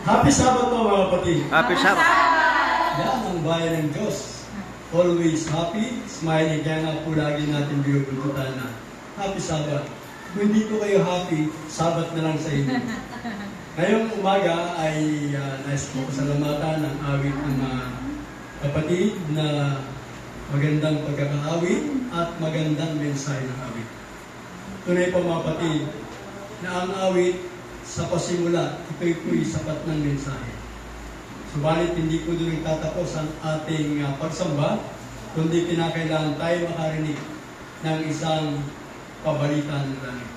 Happy Sabbath po mga kapatid. Happy Sabbath. Yan ang bayan ng Diyos. Always happy, smiling. Kaya nga po lagi natin binubututan na Happy Sabbath. Kung hindi po kayo happy, Sabbath na lang sa inyo. Ngayong umaga ay nais po pasalamatan ng awit ng mga kapatid na magandang pagkakaawit at magandang mensahe ng awit. Tunay po mga kapatid na ang awit sa pasimula, ito'y sapat ng mensahe. Subalit hindi po doon tatapos ang ating pagsamba, kundi kinakailangan tayo makarinig ng isang pabalitan ng langit.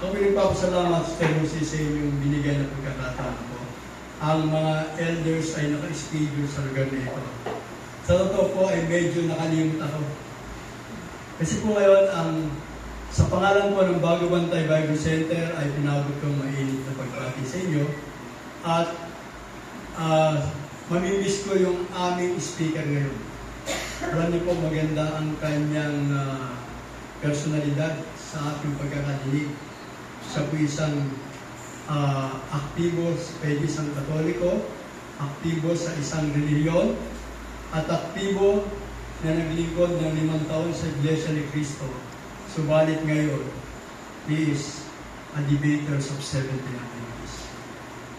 Ako pinagpapasalamat sa Jose sa inyong binigay na pagkakataon po. Ang mga elders ay naka-schedule sa lugar na ito. Sa totoo po ay medyo nakalimut ako. Kasi po ngayon, sa pangalan po ng Bago Bantay Bible Center ay pinabot kong mainit na pagpati sa inyo. At mamimiss ko yung aming speaker ngayon. Alam niyo po maganda ang kanyang personalidad sa ating pagkakadinig. Siya po isang aktibo sa isang Katoliko, aktibo sa isang relihiyon, at aktibo na naglingkod ng 5 taon sa Iglesia ni Cristo. Subalit ngayon, he is a debater of 70 languages.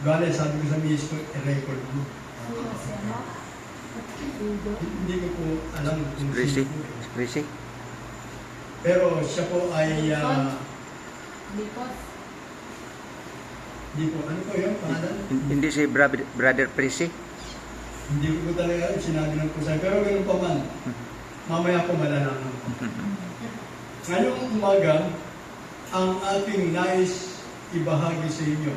Bale, sabi ko sa miss ko, i-record mo. Hindi ko po alam kung sino po. Chrissy? Pero siya po ay... Hindi po. Ano po yun? Pangalan? Hindi si Brother Prissy? Hindi ko po talaga alam. Sinabi lang po sa'yo. Pero ganun pa man. Mamaya po malalaman ko. Ngayong umaga, ang ating nais ibahagi sa inyo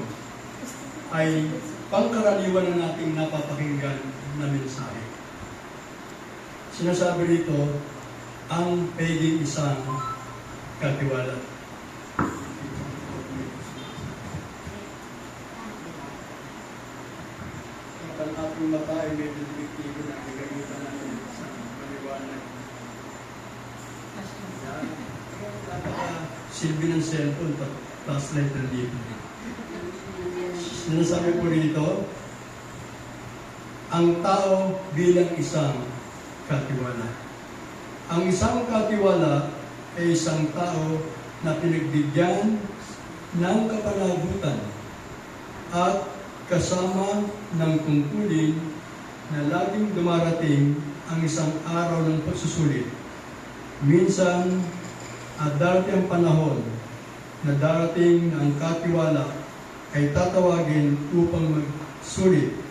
ay pangkaraniwan ng ating napapakinggan na mensahe. Sinasabi rito, ang pwedeng isang katiwala. Ang ating mata ay may bibigtigo na nagagamitan natin sa paliwanag. Silbi ng cellphone, flashlight ng Biblia. Sinasabi po rito, ang tao bilang isang katiwala. Ang isang katiwala ay isang tao na pinagbigyan ng kapanagutan at kasama ng tungkulin na laging dumarating ang isang araw ng pagsusulit. Minsan, at darating ang panahon na darating na ang katiwala ay tatawagin upang magsulit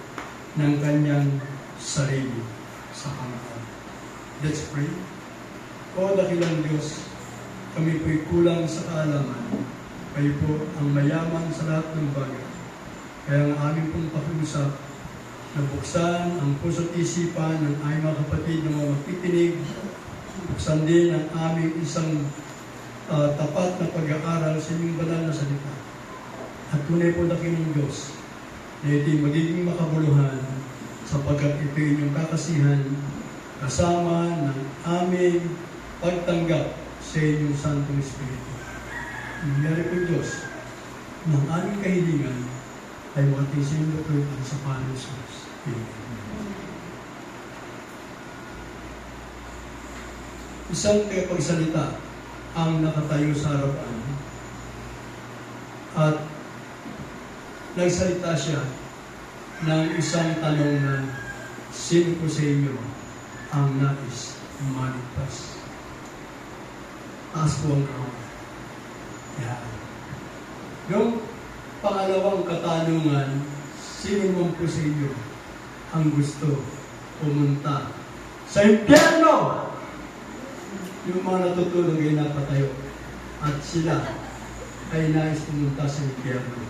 ng kanyang sarili sa Panginoon. Let's pray. O dakilang Diyos, kami po'y kulang sa kaalaman. Kayo po ang mayaman sa lahat ng bagay. Kaya ang aming pong pakiusap na buksan ang puso't isipan ng aming mga kapatid na mga magtikinig, buksan din ang aming isang tapat na pag-aaral sa inyong banal na salita. At tunay po dakilang Diyos na ito'y magiging makabuluhan sapagkat ito inyong kakasihan kasama ng aming pagtanggap sa inyong Santong Espiritu. Nangyari po Diyos ng aming kahilingan ay mating sa inyong lutuan sa Panginoon. Amen. Isang pagsalita ang nakatayo sa harapan at nagsalita siya ng isang tanong na sino po sa inyo ang nais maligtas? Taas po ang kamay. Yan. Yung pangalawang katanungan, sino man po sa inyo ang gusto pumunta sa impyerno? Yung mga natutulog ay napatayo at sila ay nais pumunta sa impyerno.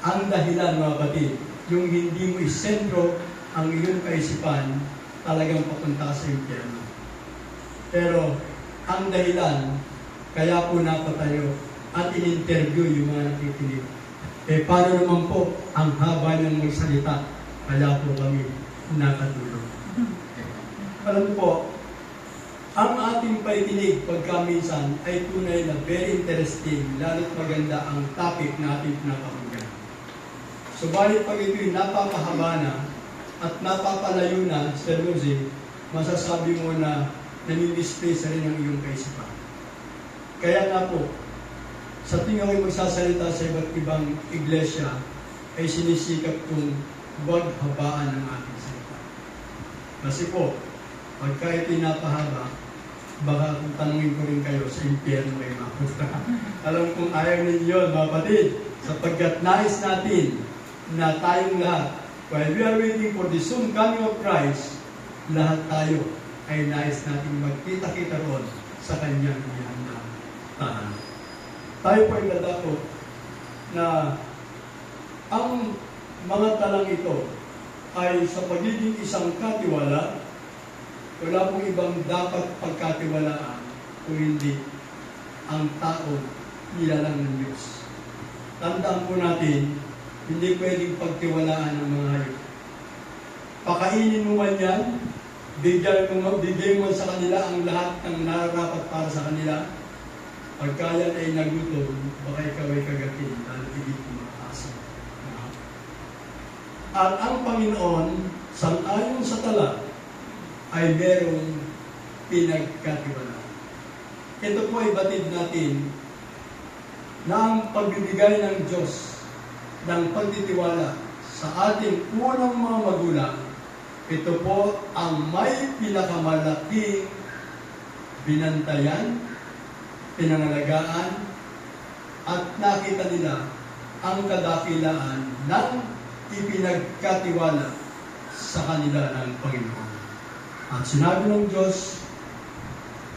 Ang dahilan mga kapatid, yung hindi mo isentro ang iyong kaisipan, talagang papunta sa impyerno. Pero ang dahilan, kaya po napatayo at in-interview yung mga nakikinig. Paano naman po ang haba ng magsalita, kaya po kami nakatulog. Alam po, ang ating pakikinig pagka minsan ay tunay na very interesting, lalo't maganda ang topic na ating pinapakinggan. Subalit pag ito'y napapahaba na at napapalayo na sa Lose, masasabi mo na nami-misplace rin ang iyong kaisipan. Kaya nga po, sa tingin ako'y magsasalita sa iba't ibang iglesia, ay sinisikap kong huwag habaan ang ating salita. Kasi po, pagka ito'y napahaba, baka kung tanungin ko rin kayo sa impyerno kayo mapunta. Alam kong ayaw ninyo, mga kapatid, sapagkat nais natin na tayong lahat, while we are waiting for the soon coming of Christ, lahat tayo ay nais natin magkita-kita roon sa kanyang ihandang tahanan. Tayo po ay dadako na ang mga talang ito ay sa pagiging isang katiwala, wala pong ibang dapat pagkatiwalaan kung hindi ang tao nilalang ng Diyos. Tandaan po natin, hindi pwedeng pagtiwalaan ng mga hayop. Pakainin mo man yan, bigyan mo sa kanila ang lahat ng nararapat para sa kanila. Pagka yan ay nagutom, baka ikaw ay kagatin dahil hindi ko makasa. At ang Panginoon, sang-ayon sa tala, ay merong pinagkatiwalaan. Ito po ay batid natin na ang pagbibigay ng Diyos ng pagtitiwala sa ating unang mga magulang, ito po ang may pinakamalaking binantayan, pinangalagaan, at nakita nila ang kadakilaan ng ipinagkatiwala sa kanila ng Panginoon. At sinabi ng Diyos,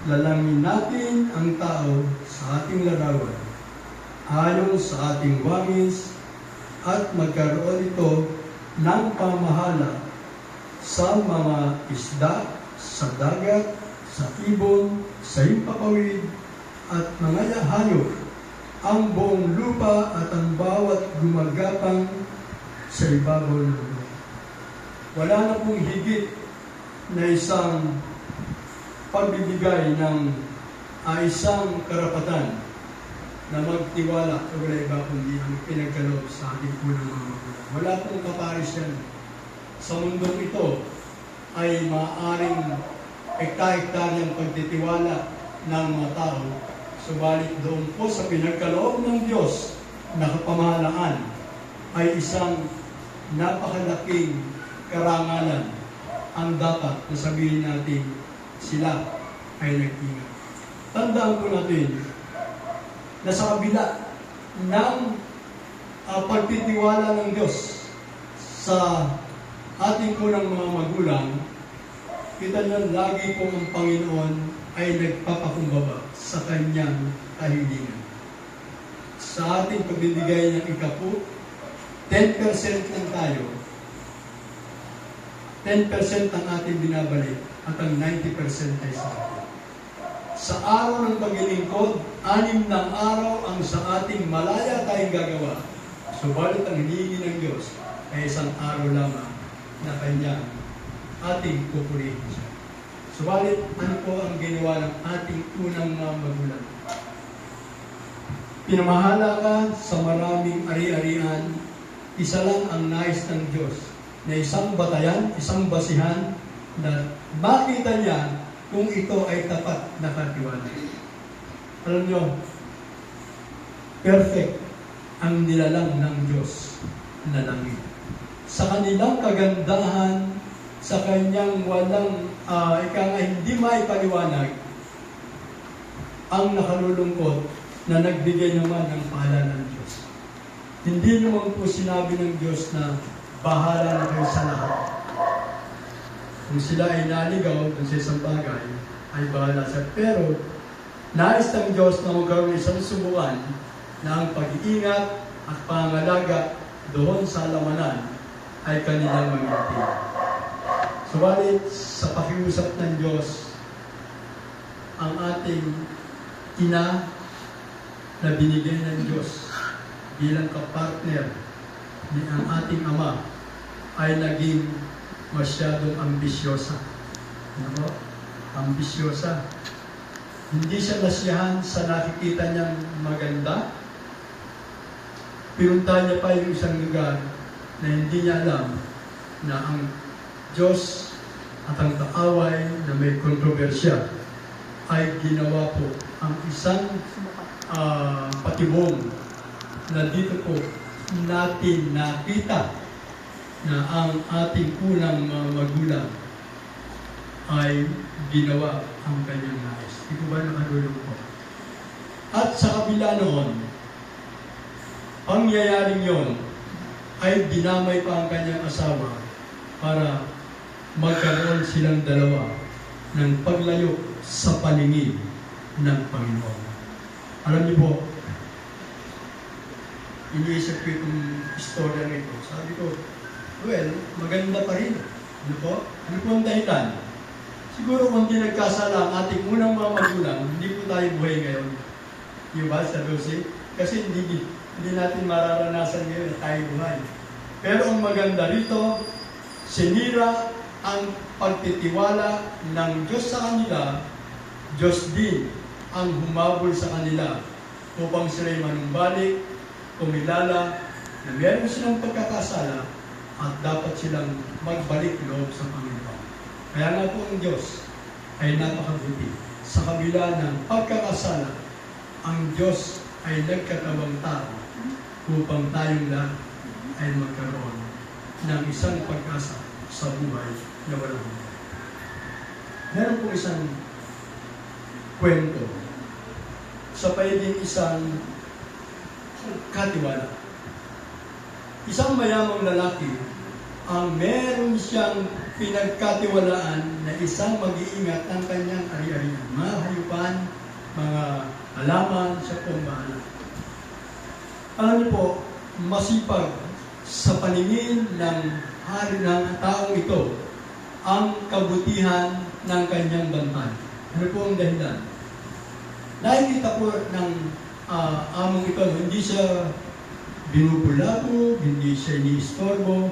lalangin natin ang tao sa ating larawan, ayon sa ating wangis, at magkaroon ito ng pamahala sa mga isda, sa dagat, sa ibon, sa himpapawid, at mga hayop, ang buong lupa at ang bawat gumagapang sa ibabaw ng lupa. Wala na pong higit na isang pagbibigay ng isang karapatan na magtiwala sa wala iba kundi ang pinagkaloob sa ating unang mga magulang. Wala pong kaparis yan. Sa mundong ito ay maaaring hektar-hektaryang pagtitiwala ng mga tao, subalit doon po sa pinagkaloob ng Diyos na kapamahalaan ay isang napakalaking karangalan ang dapat na sabihin natin sila ay nag-ingat. Tandaan po natin na sa kabila ng pagtitiwala ng Diyos sa ating unang mga magulang, kita niyo lagi po ang Panginoon ay nagpapakumbaba sa kanyang kahilingan. Sa ating pagbibigay ng ikapu, 10% lang tayo, 10% ang ating binabalik at ang 90% ay sa atin. Sa araw ng paglilingkod, 6 na araw ang sa ating malaya tayong gagawa. Subalit ang hinihingi ng Diyos ay 1 araw lamang na kanyang ating pupurihin siya. Subalit, ano po ang ginawa ng ating unang mga magulang? Pinamahala ka sa maraming ari-arian, isa lang ang nais ng Diyos na isang batayan, isang basihan na makita niya kung ito ay tapat na katiwala. Alam nyo, perfect ang nilalang ng Diyos na langit. Sa kanilang kagandahan, sa kanyang walang, hindi maipaliwanag, ang nakalulungkot na nagbigay naman ng pangalan ng Diyos. Hindi naman po sinabi ng Diyos na bahala na kayo sa lahat. Kung sila ay naligaw kung sa isang bagay, ay bahala siya. Pero, nais ng Diyos na magkaroon isang subukan na ang pag-iingat at pangalaga doon sa lamanan ay kanilang mag-iingat. Subalit, sa pakiusap ng Diyos, ang ating ina na binigay ng Diyos bilang kapartner ni ang ating ama ay naging masyadong ambisyosa. Ano? Ambisyosa. Hindi siya nasiyahan sa nakikita niyang maganda. Pinunta niya pa yung isang lugar na hindi niya alam na ang Diyos at ang kaaway na may kontrobersya ay ginawa po ang isang patibong na dito po natin nakita na ang ating unang mga magulang ay ginawa ang kanyang nais. Di ko ba nakadulog po? At sa kabila noon, pangyayaring yon ay dinamay pa ang kanyang asawa para magkaroon silang dalawa ng paglayo sa paningin ng Panginoon. Alam niyo po, iniisip ko itong istorya nito. Sabi ko, well, maganda pa rin. Ano po? Ano po ang dahilan? Siguro kung di nagkasala ang ating unang mga magulang, hindi po tayo buhay ngayon. Di ba, Sir Lucy? Kasi hindi natin mararanasan ngayon na tayo buhay. Pero ang maganda rito, sinira ang pagtitiwala ng Diyos sa kanila, Diyos din ang humabol sa kanila upang sila'y manumbalik, kumilala na meron silang pagkakasala at dapat silang magbalik loob sa Panginoon. Kaya nga po ang Diyos ay napakabuti. Sa kabila ng pagkakasala, ang Diyos ay nagkatawang tao upang tayong lahat ay magkaroon ng isang pag-asa sa buhay na walang hanggan. Meron po isang kwento sa pagiging isang katiwala. Isang mayamang lalaki ang meron siyang pinagkatiwalaan na isang mag-iingat ng kanyang ari-arian. Mga hayupan, mga halaman, siya pong bahala. Alam niyo po, masipag sa paningin ng hari ng taong ito ang kabutihan ng kanyang bantay. Ano po ang dahilan? Nakikita po ng among ito, hindi siya binubulabo, hindi siya iniistorbo.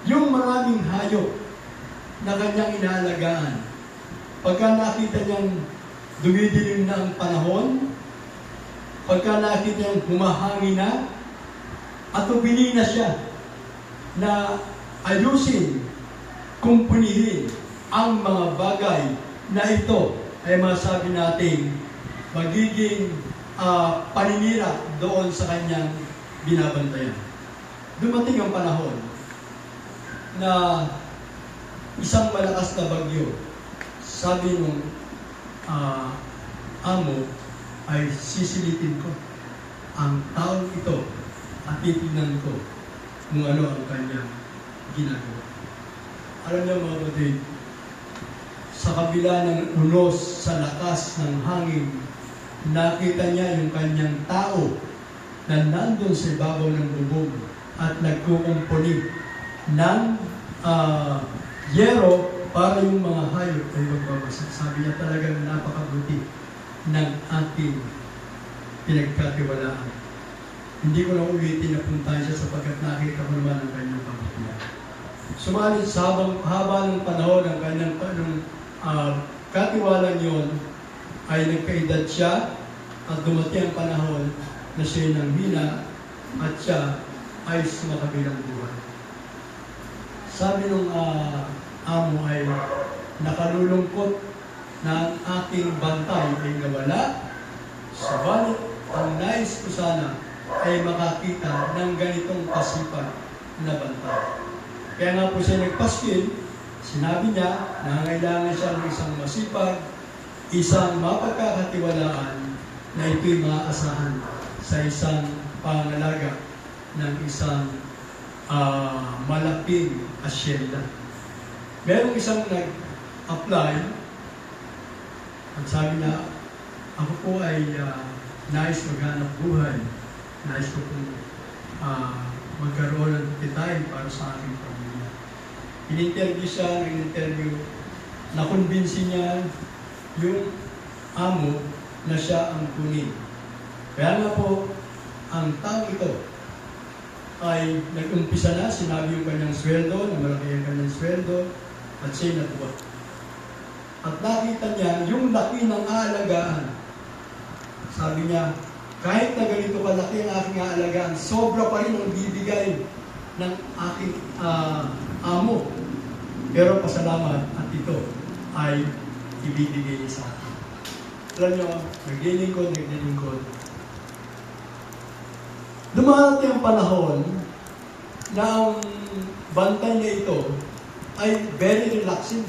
Yung maraming hayop na kanyang inaalagaan, pagka nakita niyang dumidilim na ang panahon, pagka nakita niyang humahangin na, at ubili na siya na ayusin, kumpunihin ang mga bagay na ito ay masabi natin magiging paninira doon sa kanyang binabantayan. Dumating ang panahon na isang malakas na bagyo, sabi nung amo ay sisilitin ko ang taong ito at titignan ko kung ano ang kanyang ginagawa. Alam niyo mga kapatid, sa kabila ng unos sa lakas ng hangin, nakita niya yung kanyang tao na nandun sa ibabaw ng bubog at nagkukumpuni ng yero para yung mga hayop ay magbabasa. Sabi niya talagang napakabuti ng ating pinagkatiwalaan. Hindi ko na ulitin na puntahan siya sapagkat nakita ko naman ang kanyang kabutihan. Sumalit sa haba ng panahon ng kanyang katiwalaan yun ay nagkaedad siya at dumating ang panahon na siya nang hina at siya ay sumakabilang buhay. Sabi nung amo ay nakalulungkot na ang aking bantay ay nawala, subalit ang nais ko sana ay makakita ng ganitong kasipag na bantay. Kaya nga po siya nagpaskil, sinabi niya na kailangan siya ng isang masipag, isang mapagkakatiwalaan na ito'y maaasahan sa isang pangalaga ng isang malaking asyenda. Merong isang nag-apply at sabi niya, ako po ay nais maghanap buhay. Nais ko po magkaroon ng titay para sa aking pamilya. In-interview siya, nag-interview, nakonbinsi niya yung amo na siya ang kunin. Kaya nga po, ang tao ito ay nag-umpisa na, sinabi yung kanyang sweldo, na malaki ang kanyang sweldo, at siya'y natuwa. At nakita niya yung laki ng aalagaan. Sabi niya, kahit na ganito kalaki ang aking aalagaan, sobra pa rin ang bibigay ng aking amo. Pero pasalamat at ito ay ibibigay niya sa akin. Alam nyo, naglilingkod. Dumarating ang panahon na ang bantay na ito ay very relaxing.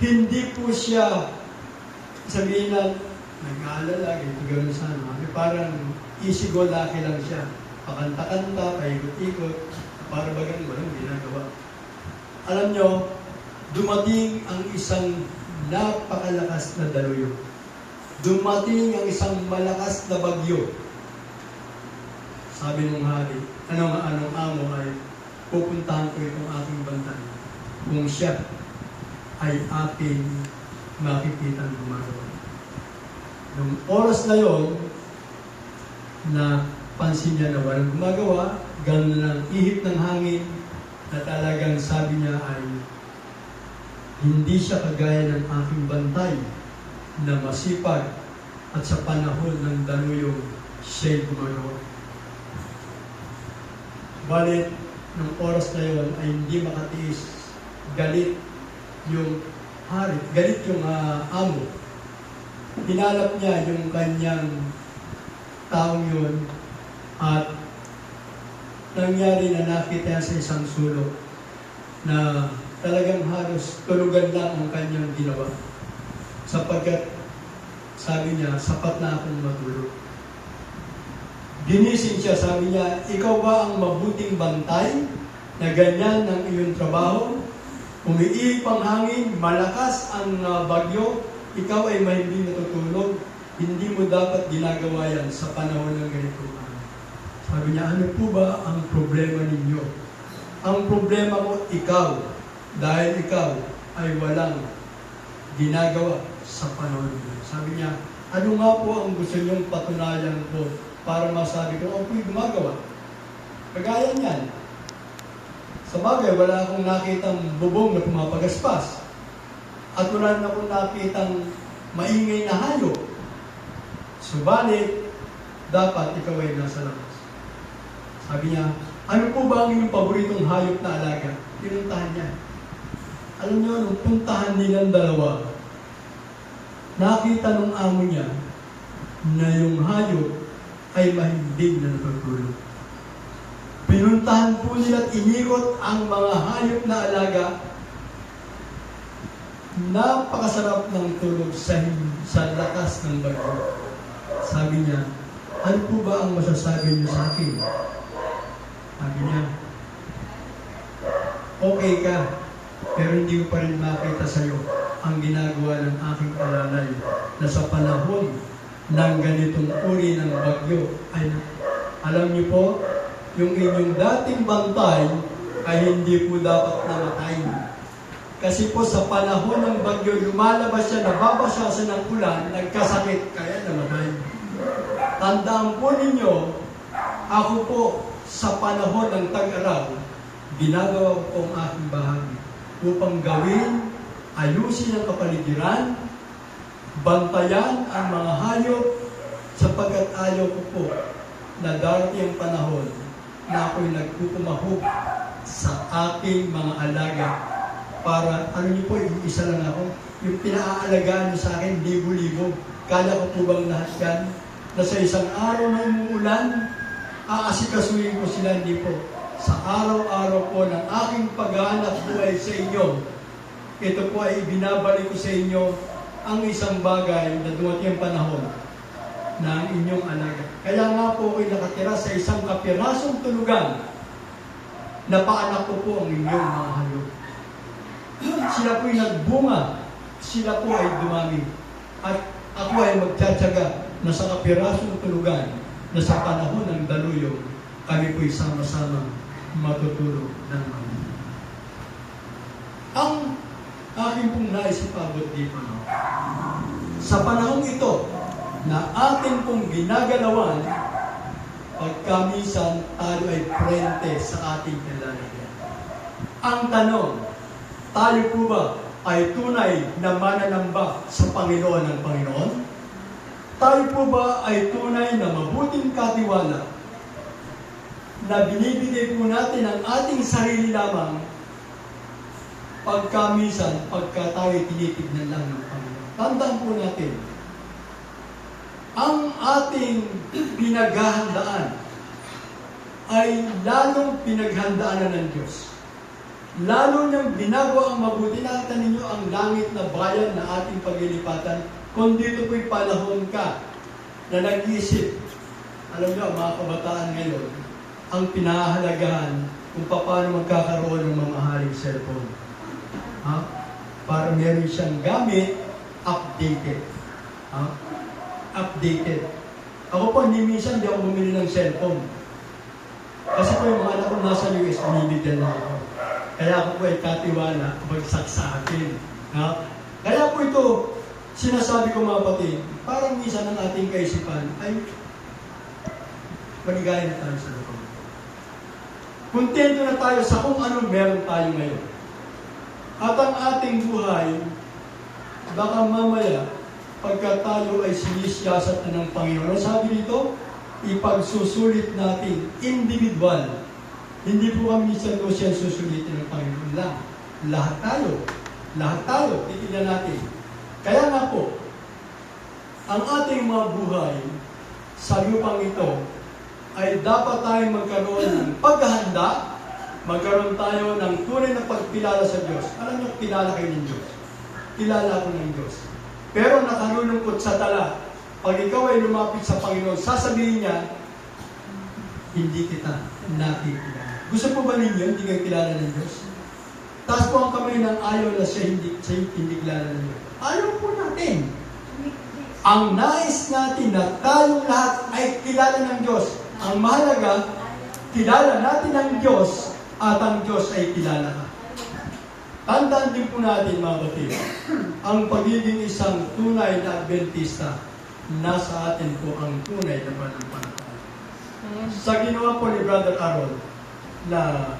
Hindi po siya sabihin na nag-aalala, gano'n sana. Parang easy go lucky lang siya. Pakanta-kanta, paikot-ikot, para bagang walang ginagawa. Alam nyo, dumating ang isang napakalakas na daluyo. Dumating ang isang malakas na bagyo. Sabi ng hari, anong amo ay pupuntahan ko itong aking bantay kung siya ay aking makikita ng gumagawa. Noong oras na yon, na pansin niya na walang gumagawa, gano'n lang ihip ng hangin, na talagang sabi niya ay hindi siya kagaya ng aking bantay na masipag at sa panahon ng daluyong siya'y gumagawa. Balit, ng oras na yon ay hindi makatiis. Galit yung hari, galit yung amo. Hinalap niya yung kanyang taong yun at nangyari na nakita niya sa isang sulok na talagang halos tulugan lang ang kanyang ginawa. Sapagkat sabi niya, sapat na akong matulog. Ginising siya, sabi niya, ikaw ba ang mabuting bantay na ganyan ng iyong trabaho? Umiiip ang hangin, malakas ang bagyo, ikaw ay mahindi natutulog, hindi mo dapat ginagawa yan sa panahon ng ganito. Sabi niya, ano po ba ang problema ninyo? Ang problema ko, ikaw, dahil ikaw ay walang ginagawa sa panahon ninyo. Sabi niya, ano nga po ang gusto niyong patunayan ko para masabi ko, ako'y gumagawa? Kagaya niyan. Sa bagay, wala akong nakitang bubong na pumapagaspas. At wala na akong nakitang maingay na hayop. Subalit, dapat ikaw ay nasa labas. Sabi niya, ano po ba ang inyong paboritong hayop na alaga? Pinuntahan niya. Alam niyo, nung puntahan nilang dalawa, nakita ng amo niya na yung hayop ay mahimbing na natutulog. Pinuntahan po nila at inikot ang mga hayop na alaga. Napakasarap ng tulog sa lakas ng bagyo. Sabi niya, ano po ba ang masasabi niyo sa akin? Sabi niya, okay ka, pero hindi ko pa rin makita sa iyo ang ginagawa ng aking alalay na sa panahon ng ganitong uri ng bagyo ay, alam niyo po, yung inyong dating bantay ay hindi po dapat namatay. Kasi po sa panahon ng bagyo, lumalabas siya, nababasa siya ng ulan, nagkasakit, kaya namatay. Tandaan po ninyo, ako po sa panahon ng tag-araw, ginagawa ko po ang aking bahagi upang gawin, ayusin ang kapaligiran, bantayan ang mga hayop, sapagkat ayaw ko po na darating ang panahon na ako'y nagkukumahog sa aking mga alaga para, ano niyo po, isa lang ako, yung pinaaalagaan niyo sa akin, libo-libo. Kala ko po bang lahat yan? Na sa isang araw na umuulan, aasikasuhin ko sila, hindi po. Sa araw-araw po ng aking paghahanap buhay sa inyo, ito po ay ibinabalik ko sa inyo ang isang bagay na dumating ang panahon na ang inyong alaga. Kaya nga po ako'y nakatira sa isang kapirasong tulugan na paanak ko po ang inyong mga hayop. Sila po'y nagbunga, sila po ay dumami. At ako ay magtsatsaga na sa kapirasong tulugan na sa panahon ng daluyong kami po'y sama-sama matutulog ng mga. Ang aking pong naisip abot dito, no? Sa panahon ito na ating pong ginagalawan, pagkamisan tayo ay prente sa ating kalalagyan. Ang tanong, tayo po ba ay tunay na mananamba sa Panginoon ng Panginoon? Tayo po ba ay tunay na mabuting katiwala? na binibigay po natin ang ating sarili lamang pagka tayo tinitignan lang ng Panginoon. Tandaan po natin, ang ating pinaghahandaan ay lalong pinaghandaan ng Diyos. Lalo niyang ginagawa ang mabuti. Nakita ninyo ang langit na bayan na ating paglilipatan. Kung dito po'y panahon ka na nag-iisip, alam niyo, ang mga kabataan ngayon, ang pinahahalagahan kung paano magkakaroon ng mamahaling cellphone. Para meron siyang gamit, updated. Updated. Ako po, hindi minsan di ako bumili ng cellphone. Kasi po yung mga anak ko nasa US, binibigyan na ako. Kaya ako po ay katiwala, bagsak sa akin. Kaya po ito, sinasabi ko mga kapatid, parang minsan ang ating kaisipan ay maligaya na tayo sa loob. Kontento na tayo sa kung ano meron tayo ngayon. At ang ating buhay, baka mamaya, pagka tayo ay sinisiyasat na ng Panginoon. Sabi dito, ipagsusulit natin individual. Hindi po kami minsan ko siya susulitin ng Panginoon lang. Lahat tayo, titignan natin. Kaya nga po, ang ating mga buhay sa lupang ito ay dapat tayong magkaroon ng paghahanda, magkaroon tayo ng tunay na pagkilala sa Diyos. Alam niyo, kilala kayo ng Diyos. Kilala ako ng Diyos. Pero nakalulungkot sa tala, pag ikaw ay lumapit sa Panginoon, sasabihin niya, hindi kita nakikilala. Gusto po ba ninyo, hindi kayo kilala ng Diyos? Taas po ang kamay ng ayaw na siya hindi kilala ng Diyos. Ayaw po natin. Ang nais natin na tayong lahat ay kilala ng Diyos. Ang mahalaga, kilala natin ang Diyos at ang Diyos ay kilala ka. Tandaan din po natin mga kapatid, ang pagiging isang tunay na Adventista, nasa atin po ang tunay na pananampalataya. Sa ginawa po ni Brother Aaron, na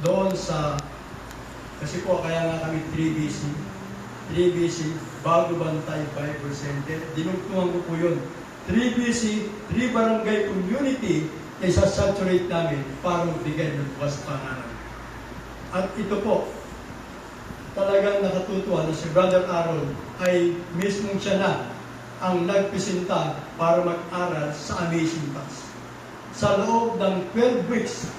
doon sa, kasi po kaya nga kami 3BC, Bago Bantay Bible Center, dinugtungan ko po yun. 3BC, 3 Barangay Community, ay sasaturate namin para magbigay ng bukas pangalan. At ito po, talagang nakatutuwa na si Brother Aaron ay mismong siya na ang nagpresenta para mag-aral sa Amazing Pass. Sa loob ng 12 weeks,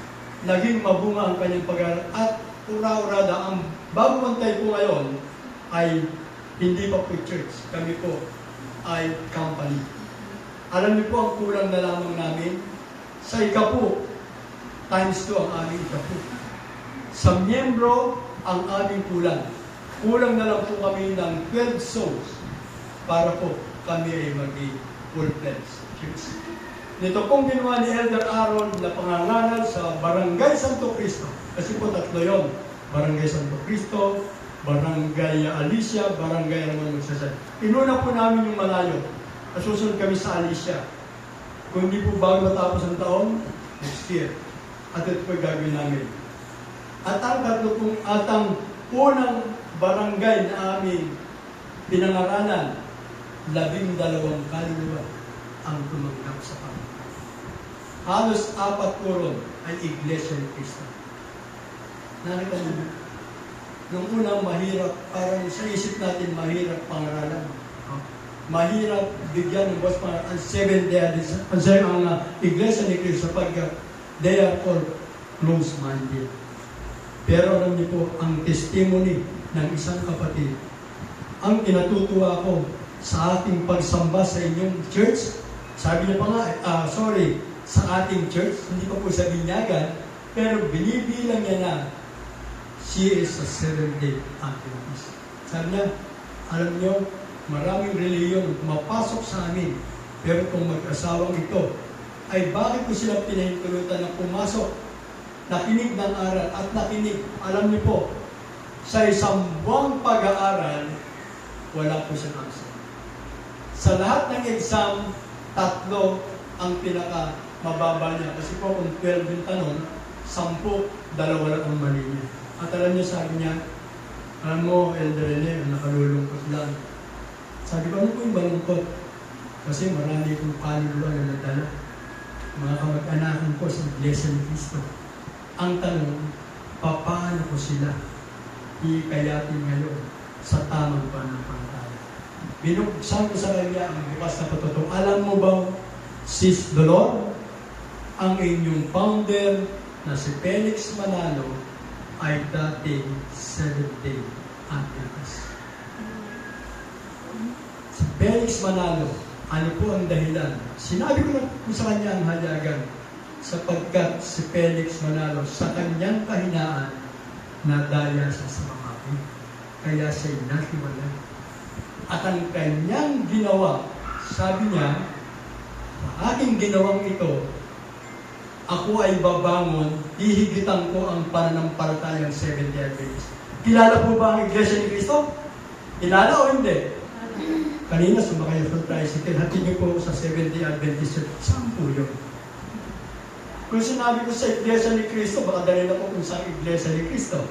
naging mabunga ang kanyang pag-aaral at ura-urada ang Bagong Bantay po ngayon ay hindi pa po church. Kami po ay company. Alam niyo po ang kulang na lamang namin? Sa ikapu, times 2 ang aming ikapu. Sa miyembro, ang aming kulang. Kulang na lang po kami ng 12 souls para po kami ay maging full-fledged church. Nito pong ginawa ni Elder Aaron na pangangaral sa Barangay Santo Cristo. Kasi po tatlo yun. Barangay Santo Cristo, Barangay Alicia, Barangay Ramon Magsasan. Inuna po namin yung malayo. Nasusunod kami sa Alicia. Kung hindi po bago matapos ang taon, next year. At ito po gagawin namin. At ang tatlo pong atang unang barangay na aming pinangaralan, 12 kaluluwa ang tumanggap sa Panginoon. Halos 4 po ron ay Iglesia ni Cristo. Nakita niyo? Nung unang mahirap, parang sa isip natin mahirap pangaralan. Mahirap bigyan ng boss pangaralan. Ang 7 day, ang Iglesia ni Cristo sapagkat they are all close-minded. Pero alam niyo po, ang testimony ng isang kapatid, ang kinatutuwa ko sa ating pagsamba sa inyong church, sabi niya pa nga, sa ating church, hindi pa po sa binyagan, pero binibilang niya na, she is a Seventh-day Adventist. Sabi niya, alam niyo, maraming reliyon mapasok sa amin, pero kung mag-asawang ito, ay bakit ko sila pinahintulutan na pumasok, nakinig ng aral at nakinig, alam niyo po, sa isang buwang pag-aaral, wala po siyang answer. Sa lahat ng exam, 3 ang pinaka-mababa niya. Kasi po kung 12 yung tanong, 10, 2 lang ang mali niya. At alam niyo, sabi niya, alam mo, Elder Rene, nakalulungkot lang. Sabi ko, ano po yung malungkot? Kasi marami kong kaluluwa na nadala. mga kamag-anakan ko sa Iglesia ni Cristo. Ang tanong, paano ko sila ikayatin ngayon sa tamang pananampalataya? Binuksan ko sa kanya ang bukas na patotoo. Alam mo ba, Sis Dolor, ang inyong founder na si Felix Manalo ay dating Seventh-day Adventist. Si Felix Manalo, ano po ang dahilan? Sinabi ko na po sa kanya ang hayagan sapagkat si Felix Manalo sa kanyang kahinaan nadaya siya sa mamaki. Kaya siya'y nahiwalay. At ang kanyang ginawa, sabi niya, sa aking ginawang ito, ako ay babangon, hihigitan ko ang pananampalatayang Seventh-day Adventist. Kilala po ba ang Iglesia ni Cristo? Kilala o hindi? Kanina sumakay sa tricycle, hatid niyo po sa Seventh-day Adventist. Saan po yun? Kung sinabi ko sa Iglesia ni Cristo, baka dahil ako kung saan Iglesia ni Cristo.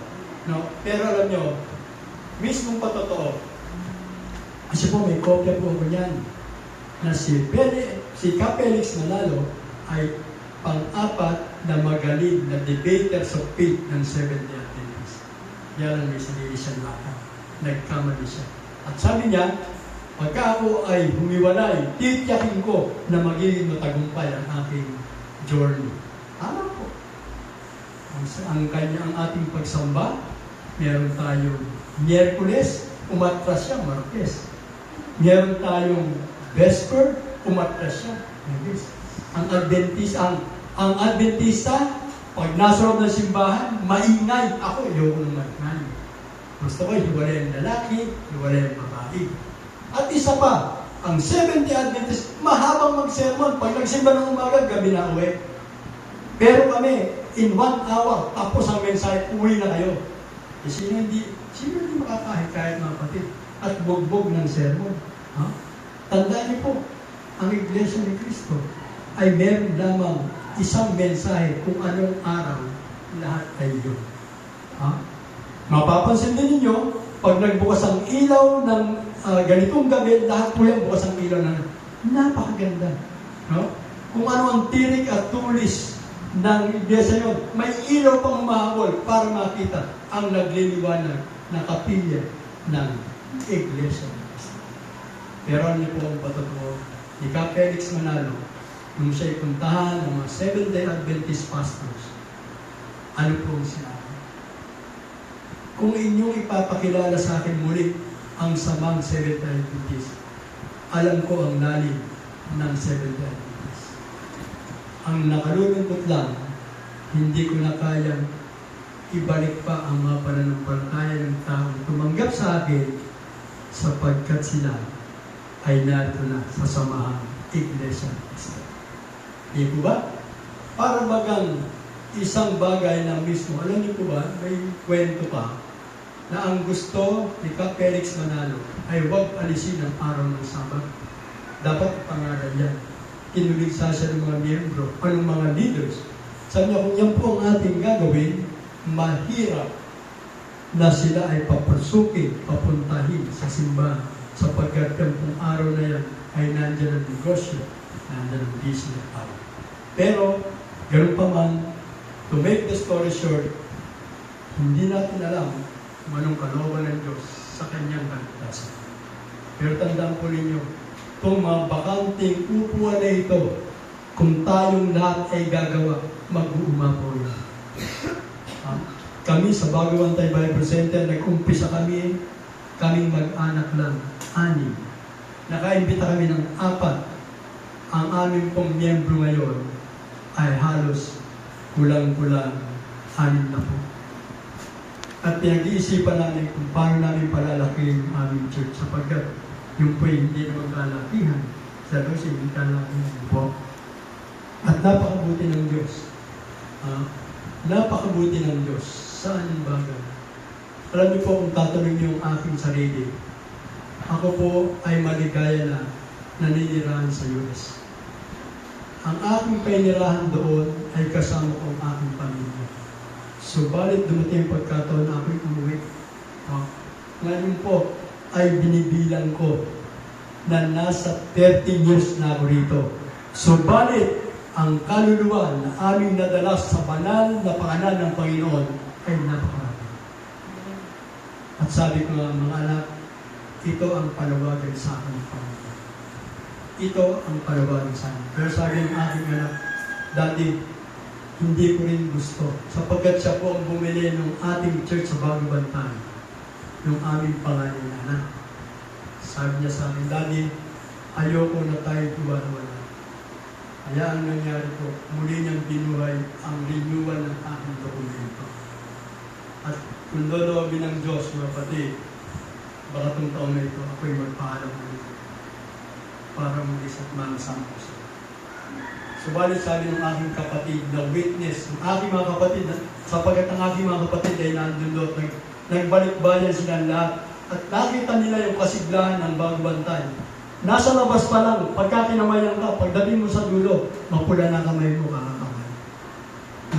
No? Pero alam niyo, mismong patotoo, kasi po may kopya po ako niyan, na si Felix Manalo ay pang-apat na magaling na debaters of faith ng Seventh-day Adventist. Yan ang may sarili siyang lakad. Nagkamali siya. At sabi niya, pagka ako ay humiwalay, titiyakin ko na magiging matagumpay ang aking journey. Tama po. Ang ating pagsamba, meron tayong Miyerkules, umatras siya, Martes. Meron tayong Vesper, umatras siya, Lunes. Ang Adventista, pag nasa loob ng simbahan, maingay. Ako, ayoko ng maingay. Gusto ko, hiwalay ang lalaki, hiwalay ang babae. At isa pa, ang Seventh-day Adventist, mahabang mag-sermon. Pag nagsimba ng umaga, gabi na uwi. Pero kami, in 1 hour, tapos ang mensahe, uwi na kayo. E sino hindi makakahit kahit mga kapatid? At bugbog ng sermon. Ha? Tandaan niyo po, ang Iglesia ni Cristo ay meron lamang isang mensahe kung anong araw, lahat ay yun. Ha? Mapapansin din ninyo, pag nagbukas ang ilaw ng ganitong gabi, lahat po yan bukas ang ilaw ng napakaganda. No? Kung ano ang tirik at tulis ng iglesia yun, may ilaw pang umahabol para makita ang nagliliwanag na kapilya ng iglesia. Pero ano po ang patotoo? Ni Felix Manalo, nung siya'y puntahan ng mga Seventh-day Adventist pastors, ano po ang sinabi? Kung inyong ipapakilala sa akin muli ang samang Seventh-day Adventist, alam ko ang lalim ng Seventh-day Adventist. Ang nakalulungkot lang, hindi ko na kayang ibalik pa ang mga pananampalataya ng taong tumanggap sa akin sapagkat sila ay narito na sa samahang Iglesia ni Cristo. Di po ba? Para bagang isang bagay na mismo, alam niyo po ba, may kwento pa, na ang gusto ni Felix Manalo ay huwag alisin ang araw ng Sabat. Dapat pangalan yan. Kinuligsa siya ng mga miyembro o ng mga leaders. Sabi niya, kung yan po ang ating gagawin, mahirap na sila ay papasukin, papuntahin sa simbahan sapagkat yung pong araw na yan ay nandiyan ang negosyo, nandiyan ang business hour. Pero, ganun pa man, to make the story short, hindi natin alam kung anong kalooban ng Diyos sa kanyang kaligtasan. Pero tandaan po ninyo, itong mga bakanting upuan na ito, kung tayong lahat ay gagawa, mag-uuma po yan. Kami sa Bagong Antay Bible Center, nag-umpisa kaming mag-anak lang, 6. Nakaimbita kami ng 4. Ang aming pong miyembro ngayon ay halos kulang-kulang 6 na po. At pinag-iisipan namin kung paano namin palalakihin ang aming church sapagkat yung po hindi naman kalakihan. Sa Diyos, hindi kalakihan po. At napakabuti ng Diyos. Napakabuti ng Diyos. Saan yung bagay? Alam niyo po kung tatanungin niyo ang aking sarili, ako po ay maligaya na naninirahan sa US. Ang aking painirahan doon ay kasama ko ang aking pamilya. Subalit dumating yung pagkataon na ako'y umuwi. Ngayon po ay binibilang ko na nasa 13 years na ako rito. Subalit, ang kaluluwa na aming nadala sa banal na pangalan ng Panginoon ay napakarami. At sabi ko nga, mga anak, ito ang panawagan sa akin ng Panginoon. Ito ang panawagan sa akin. Pero sabi ng aking anak, Daddy, hindi ko rin gusto. Sapagkat siya po ang bumili ng ating church sa Bagong Bantay, yung aming pangalan na anak. Sabi niya sa akin, Daddy, ayoko na tayo tuwala-wala. Kaya ang nangyari po, muli niyang binuhay ang renewal ng aking dokumento. At kung loloobin ng Diyos, mga kapatid, baka itong taon na ito, ako'y magpaalam na ito para muli sa manasama ko siya. Subalit sabi ng aking kapatid na witness, ng aking mga kapatid, sapagkat ang aking mga kapatid ay nandun doon, nagbalik-bayan silang lahat, at nakita nila yung kasiglahan ng Bagong Bantay. Nasa labas pa lang, pagka kinamayan ka, pagdating mo sa dulo, mapula na kamay mo, kakakamay.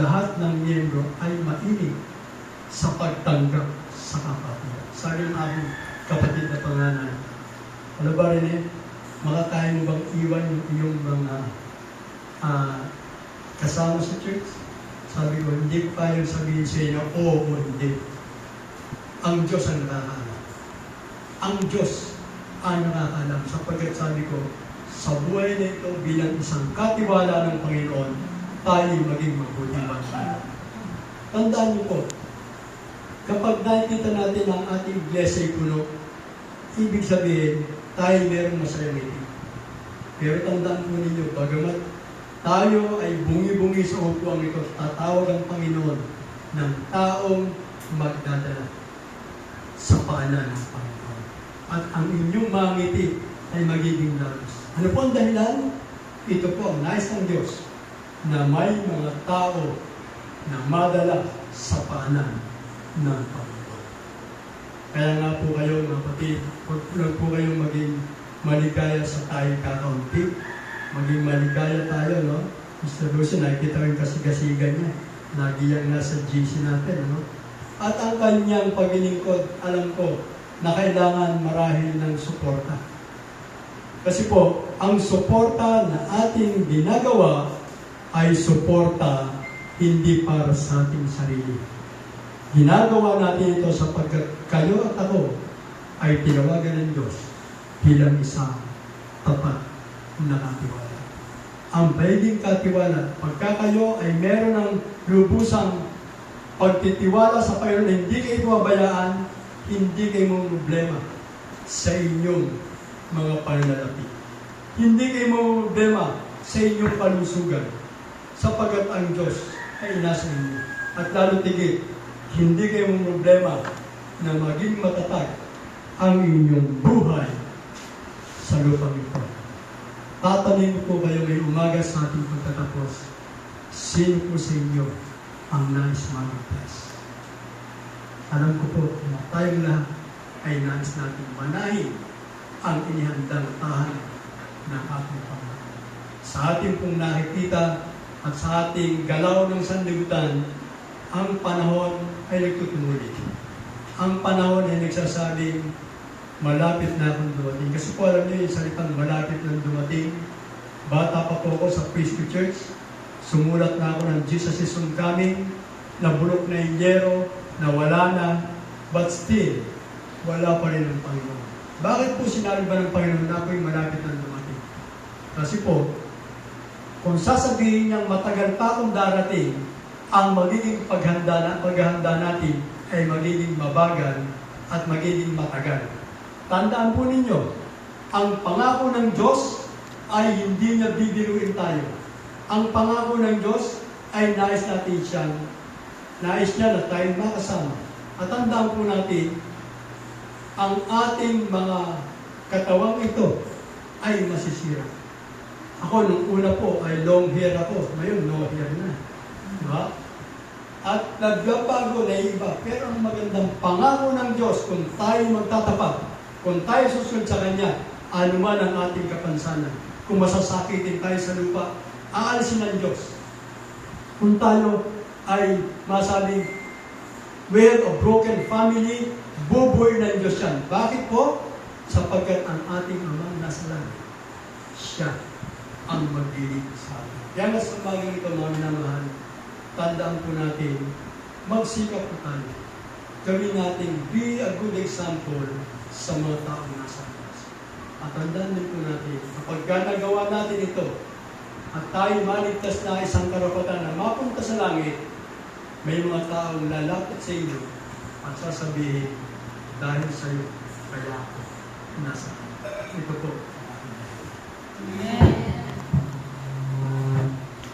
Lahat ng miyembro ay mainig sa pagtanggap sa kapatid. Sabi ng aking kapatid na panganay, ano ba rin makakaya mo bang iwan yung iyong mga kasama sa church? Sabi ko, hindi ko kayang sabihin sa inyo, oo o hindi. Ang Diyos ang nakakaalam. Ang Diyos ang nakakaalam. Sapagkat sabi ko, sa buhay na ito bilang isang katiwala ng Panginoon, tayo maging mabuti man. Tandaan niyo po, kapag nakikita natin ang ating iglesia puno, ibig sabihin, tayo meron masayang ngiti. Pero tandaan po ninyo, bagamat tayo ay bungi-bungi sa upuan ito, tatawag ang Panginoon ng taong magdadala sa paanan ng Panginoon. At ang inyong mga ngiti ay magiging labis. Ano po ang dahilan? Ito po ang nais ng Diyos na may mga tao na madala sa paanan ng Panginoon. Kaya nga po kayo, mga kapatid, huwag po kayong maging maligaya sa tayong kakaunti. Maging maligaya tayo, no? Mr. Lucy, nakikita ko yung kasigasigan niya. Lagi yung nasa GC natin, no? At ang kanyang paglilingkod, alam ko, na kailangan marahil ng suporta. Kasi po, ang suporta na ating ginagawa ay suporta hindi para sa ating sarili. Ginagawa natin ito sapagkat kayo at ako ay tinawagan ng Diyos bilang isang tapat na katiwala. Ang pagiging katiwala, pagka kayo ay meron ng lubusang pagtitiwala sa Panginoon, hindi kayo mabayaan, hindi kayo mong problema sa inyong mga pananalapi. Hindi kayo mong problema sa inyong kalusugan, sapagkat ang Diyos ay nasa inyo. At lalo tigit, hindi kayo mong problema na maging matatag ang inyong buhay sa lupang ito. Tatanungin po kayo may umaga sa ating pagtatapos, sino po sa inyo ang nais mag-bless? Alam ko po na tayong lahat ay nais natin manahin ang inihandang tahanan ng ating Panginoon. Sa ating pong nakikita at sa ating galaw ng sanlibutan, ang panahon ay nagtutumuli. Ang panahon ay nagsasabing, malapit na akong dumating. Kasi po alam niyo yung salitang malapit na dumating. Bata pa po ako sa Presby Church. Sumulat na ako ng Jesus is coming, nabulok na yung yero, na wala na, but still, wala pa rin ang Panginoon. Bakit po sinabi ba ng Panginoon na ako'y malapit na dumating? Kasi po, kung sasabihin niyang matagal pa akong darating, ang magiging paghahanda natin ay magiging mabagal at magiging matagal. Tandaan po ninyo, ang pangako ng Diyos ay hindi niya bibiruin tayo. Ang pangako ng Diyos ay nais natin siyang nais niya na tayong makasama. At tandaan po natin, ang ating mga katawang ito ay masisira. Ako, nung una po, ay long hair ako. Ngayon, no hair na. Diba? At nagbabago na iba. Pero ang magandang pangako ng Diyos, kung tayo magtatapat, kung tayo susunod sa Kanya, anuman ang ating kapansanan. Kung masasakitin tayo sa lupa, aalisin ng Diyos. Kung tayo ay masabing, we have a broken family, bubuhay ng Diyos yan. Bakit po? Sapagkat ang ating amang nasa langit, siya ang magliligtas sa atin. Kaya nga sa bagay ito, mga minamahal, tandaan po natin, magsikap po tayo. Gawin natin, be a good example sa mga taong nasa atas. At tandaan din po natin, kapag nagawa natin ito, at tayo maligtas na isang karapatan na mapunta sa langit, may mga taong lalapit sa inyo at sasabihin, dahil sa iyo, kaya ako nasa